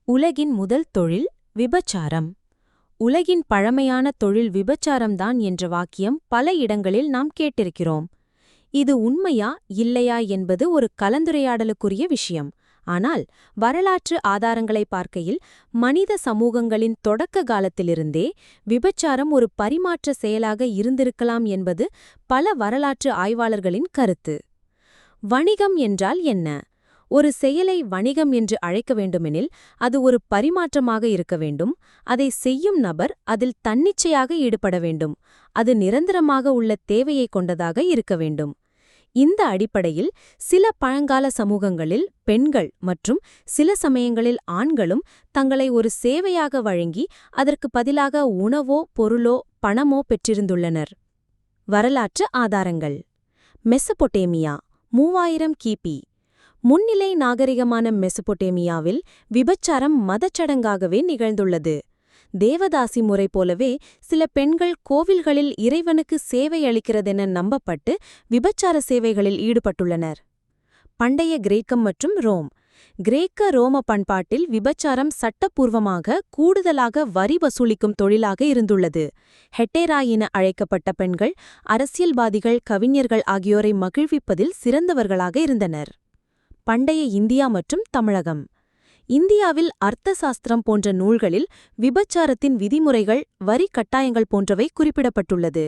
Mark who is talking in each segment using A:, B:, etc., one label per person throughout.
A: உலகின் முதல் தொழில் விபச்சாரம். உலகின் பழமையான தொழில் விபச்சாரம்தான் என்ற வாக்கியம் பல இடங்களில் நாம் கேட்டிருக்கிறோம். இது உண்மையா இல்லையா என்பது ஒரு கலந்துரையாடலுக்குரிய விஷயம். ஆனால் வரலாற்று ஆதாரங்களை பார்க்கையில் மனித சமூகங்களின் தொடக்க காலத்திலிருந்தே விபச்சாரம் ஒரு பரிமாற்ற செயலாக இருந்திருக்கலாம் என்பது பல வரலாற்று ஆய்வாளர்களின் கருத்து. வணிகம் என்றால் என்ன? ஒரு செயலை வணிகம் என்று அழைக்க வேண்டுமெனில் அது ஒரு பரிமாற்றமாக இருக்க வேண்டும். அதை செய்யும் நபர் அதில் தன்னிச்சையாக ஈடுபட வேண்டும். அது நிரந்தரமாக உள்ள தேவையை கொண்டதாக இருக்க வேண்டும். இந்த அடிப்படையில் சில பழங்கால சமூகங்களில் பெண்கள் மற்றும் சில சமயங்களில் ஆண்களும் தங்களை ஒரு சேவையாக வழங்கி அதற்கு பதிலாக உணவோ பொருளோ பணமோ பெற்றிருந்துள்ளனர். வரலாற்று ஆதாரங்கள். மெசபொட்டேமியா 3000 கிபி. முன்னிலை நாகரிகமான மெசபொட்டேமியாவில் விபச்சாரம் மதச்சடங்காகவே நிகழ்ந்துள்ளது. தேவதாசி முறை போலவே சில பெண்கள் கோவில்களில் இறைவனுக்கு சேவை அளிக்கிறதென நம்பப்பட்டு விபச்சார சேவைகளில் ஈடுபட்டுள்ளனர். பண்டைய கிரேக்கம் மற்றும் ரோம். கிரேக்க ரோம பண்பாட்டில் விபச்சாரம் சட்டப்பூர்வமாக கூடுதலாக வரி வசூலிக்கும் தொழிலாக இருந்துள்ளது. ஹெட்டேரா என அழைக்கப்பட்ட பெண்கள் அரசியல்வாதிகள், கவிஞர்கள் ஆகியோரை மகிழ்விப்பதில் சிறந்தவர்களாக இருந்தனர். பண்டைய இந்தியா மற்றும் தமிழகம். இந்தியாவில் அர்த்த சாஸ்திரம் போன்ற நூல்களில் விபச்சாரத்தின் விதிமுறைகள், வரி கட்டாயங்கள் போன்றவை குறிப்பிடப்பட்டுள்ளது.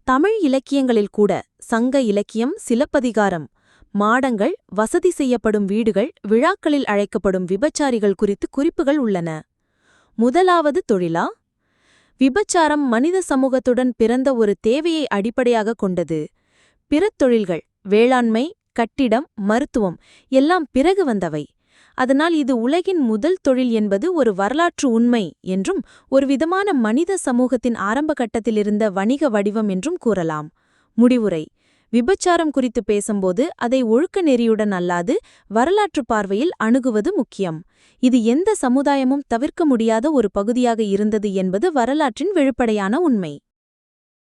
A: தமிழ் இலக்கியங்களில் கூட சங்க இலக்கியம், சிலப்பதிகாரம், மாடங்கள், வசதி செய்யப்படும் வீடுகள், விழாக்களில் அழைக்கப்படும் விபச்சாரிகள் குறித்து குறிப்புகள் உள்ளன. முதலாவது தொழிலா? விபச்சாரம் மனித சமூகத்துடன் பிறந்த ஒரு தேவையை அடிப்படையாக கொண்டது. பிற தொழில்கள், வேளாண்மை, கட்டிடம், மருத்துவம் எல்லாம் பிறகு வந்தவை. அதனால் இது உலகின் முதல் தொழில் என்பது ஒரு வரலாற்று உண்மை என்றும் ஒரு விதமான மனித சமூகத்தின் ஆரம்ப கட்டத்திலிருந்த வணிக வடிவம் என்றும் கூறலாம். முடிவுரை. விபச்சாரம் குறித்து பேசும்போது அதை ஒழுக்க நெறியுடன் அல்லாது வரலாற்று பார்வையில் அணுகுவது முக்கியம். இது எந்த சமுதாயமும் தவிர்க்க முடியாத ஒரு பகுதியாக இருந்தது என்பது வரலாற்றின் வெளிப்படையான உண்மை.